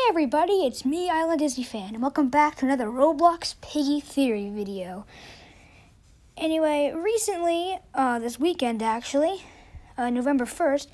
everybody, it's me, Island Disney Fan, and welcome back to another Roblox Piggy Theory video. Anyway, recently, this weekend actually, November 1st,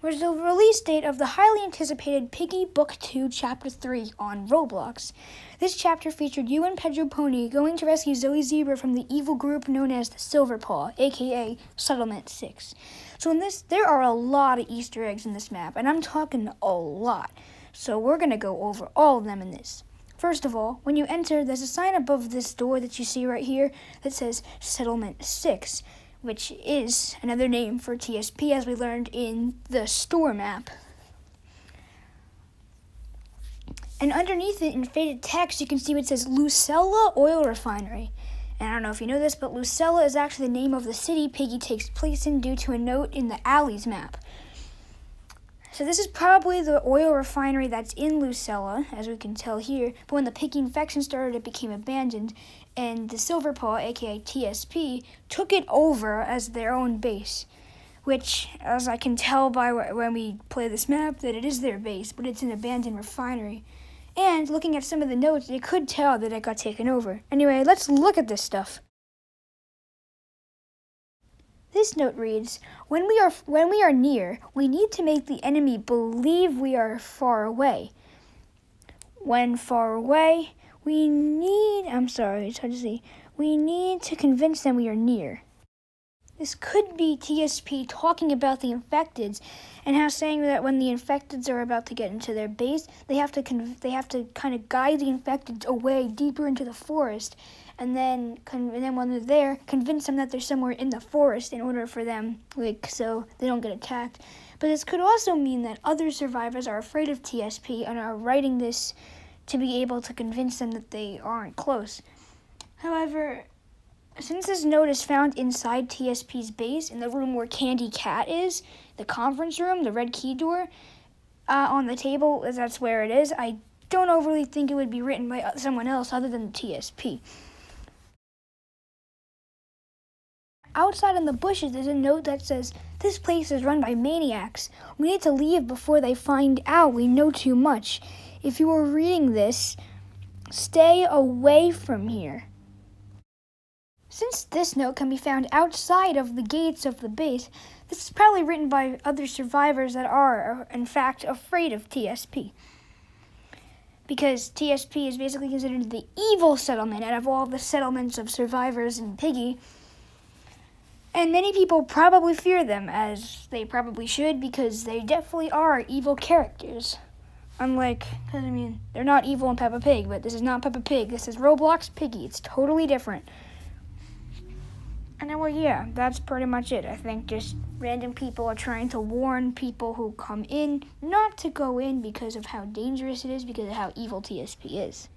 was the release date of the highly anticipated Piggy Book 2 Chapter 3 on Roblox. This chapter featured you and Pedro Pony going to rescue Zoe Zebra from the evil group known as the Silver Paw, aka Settlement 6. So in this, there are a lot of Easter eggs in this map, and I'm talking a lot. So we're going to go over all of them in this. First of all, when you enter, there's a sign above this door that you see right here that says Settlement 6, which is another name for TSP as we learned in the store map. And underneath it in faded text, you can see what says Lucella Oil Refinery. And I don't know if you know this, but Lucella is actually the name of the city Piggy takes place in due to a note in the Alleys map. So this is probably the oil refinery that's in Lucella, as we can tell here. But when the Piggy infection started, it became abandoned, and the Silver Paw, aka TSP, took it over as their own base. Which, as I can tell by when we play this map, that it is their base, but it's an abandoned refinery. And looking at some of the notes, you could tell that it got taken over. Anyway, let's look at this stuff. This note reads, when we are near, we need to make the enemy believe we are far away. When far away, we need to convince them we are near. This could be TSP talking about the infecteds and how saying that when the infecteds are about to get into their base, they have to kind of guide the infecteds away deeper into the forest, and then when they're there, convince them that they're somewhere in the forest in order for them, so they don't get attacked. But this could also mean that other survivors are afraid of TSP and are writing this to be able to convince them that they aren't close. However, since this note is found inside TSP's base, in the room where Candy Cat is, the conference room, the red key door, on the table, as that's where it is, I don't overly think it would be written by someone else other than TSP. Outside in the bushes, there's a note that says, "This place is run by maniacs. We need to leave before they find out we know too much. If you are reading this, stay away from here." Since this note can be found outside of the gates of the base, this is probably written by other survivors that are, in fact, afraid of TSP. Because TSP is basically considered the evil settlement out of all the settlements of survivors in Piggy. And many people probably fear them, as they probably should, because they definitely are evil characters. Unlike, they're not evil in Peppa Pig, but this is not Peppa Pig. This is Roblox Piggy. It's totally different. And well, yeah, that's pretty much it. I think just random people are trying to warn people who come in not to go in because of how dangerous it is, because of how evil TSP is.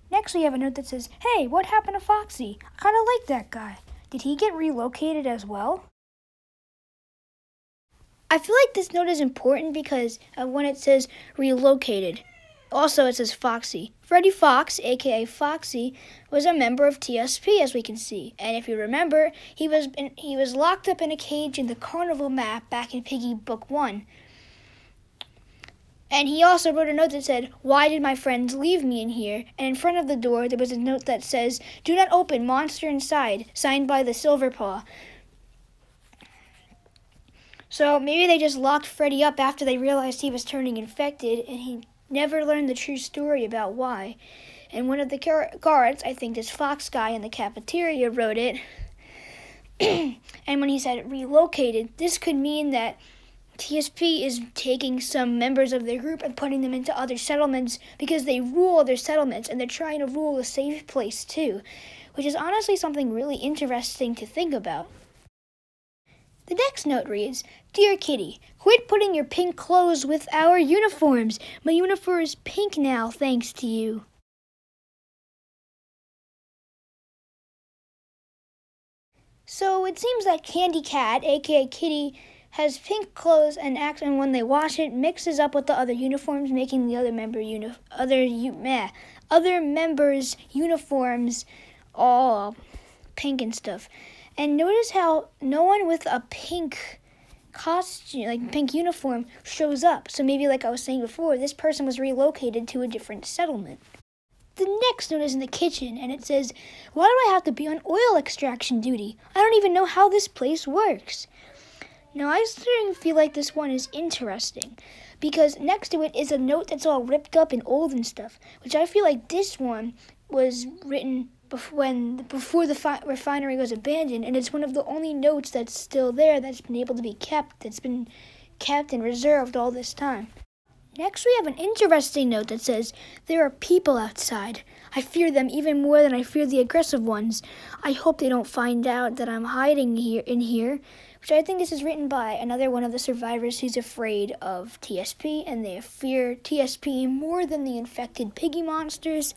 Next, we have a note that says, "Hey, what happened to Foxy? I kind of like that guy. Did he get relocated as well?" I feel like this note is important because of when it says relocated. Also, it says Foxy. Freddy Fox, aka Foxy, was a member of TSP, as we can see. And if you remember, he was locked up in a cage in the carnival map back in Piggy Book 1. And he also wrote a note that said, "Why did my friends leave me in here?" And in front of the door, there was a note that says, "Do not open, monster inside," signed by the Silver Paw. So maybe they just locked Freddy up after they realized he was turning infected, and he never learned the true story about why. And one of the guards, I think this Fox guy in the cafeteria, wrote it. And when he said relocated, this could mean that TSP is taking some members of their group and putting them into other settlements because they rule other settlements, and they're trying to rule a safe place too, which is honestly something really interesting to think about. The next note reads, "Dear Kitty, quit putting your pink clothes with our uniforms. My uniform is pink now, thanks to you." So it seems that Candy Cat, aka Kitty, has pink clothes and when they wash it, mixes up with the other uniforms, making the other members' uniforms all pink and stuff. And notice how no one with a pink costume, like pink uniform, shows up. So maybe, like I was saying before, this person was relocated to a different settlement. The next note is in the kitchen, and it says, "Why do I have to be on oil extraction duty? I don't even know how this place works." Now, I starting to feel like this one is interesting, because next to it is a note that's all ripped up and old and stuff, which I feel like this one was written before the refinery was abandoned, and it's one of the only notes that's still there that's been able to be kept, that's been kept and reserved all this time. Next, we have an interesting note that says, "There are people outside. I fear them even more than I fear the aggressive ones. I hope they don't find out that I'm hiding here," which I think this is written by another one of the survivors who's afraid of TSP, and they fear TSP more than the infected piggy monsters.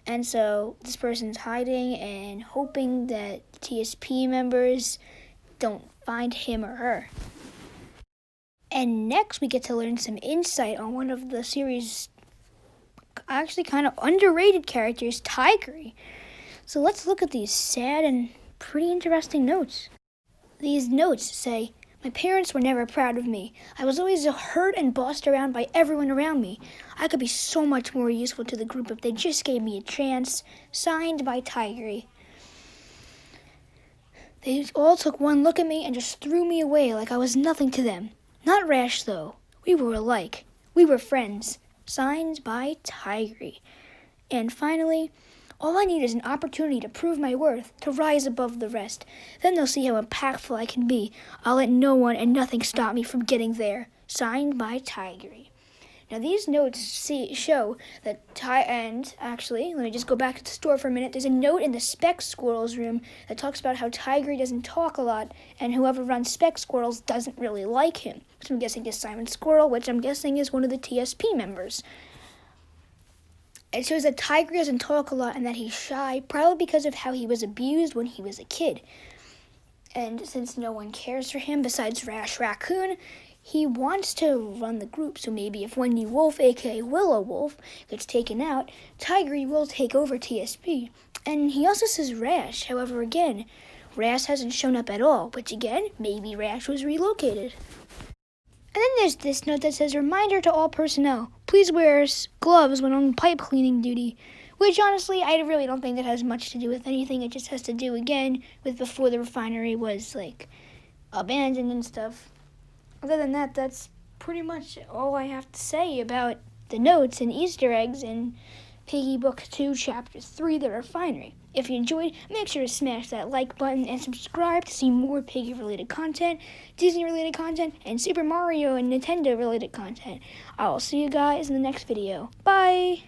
And so this person's hiding and hoping that TSP members don't find him or her. And next we get to learn some insight on one of the series' actually kind of underrated characters, Tigray. So let's look at these sad and pretty interesting notes. These notes say, "My parents were never proud of me. I was always hurt and bossed around by everyone around me. I could be so much more useful to the group if they just gave me a chance." Signed by Tigray. "They all took one look at me and just threw me away like I was nothing to them. Not Rash, though. We were alike. We were friends." Signed by Tigray. And finally, "All I need is an opportunity to prove my worth, to rise above the rest. Then they'll see how impactful I can be. I'll let no one and nothing stop me from getting there." Signed by Tigray. Now these notes show that and actually, let me just go back to the store for a minute. There's a note in the Spec Squirrels room that talks about how Tigray doesn't talk a lot, and whoever runs Spec Squirrels doesn't really like him. So I'm guessing is Simon Squirrel, which I'm guessing is one of the TSP members. It shows that Tigray doesn't talk a lot and that he's shy, probably because of how he was abused when he was a kid. And since no one cares for him besides Rash Raccoon, he wants to run the group. So maybe if Wendy Wolf, aka Willow Wolf, gets taken out, Tigray will take over TSP. And he also says Rash. However, again, Rash hasn't shown up at all, which again, maybe Rash was relocated. And then there's this note that says, "Reminder to all personnel, please wear gloves when on pipe cleaning duty." Which honestly, I really don't think that has much to do with anything. It just has to do, again, with before the refinery was, abandoned and stuff. Other than that, that's pretty much all I have to say about the notes and Easter eggs in Piggy Book 2, Chapter 3, The Refinery. If you enjoyed, make sure to smash that like button and subscribe to see more Piggy-related content, Disney-related content, and Super Mario and Nintendo-related content. I will see you guys in the next video. Bye!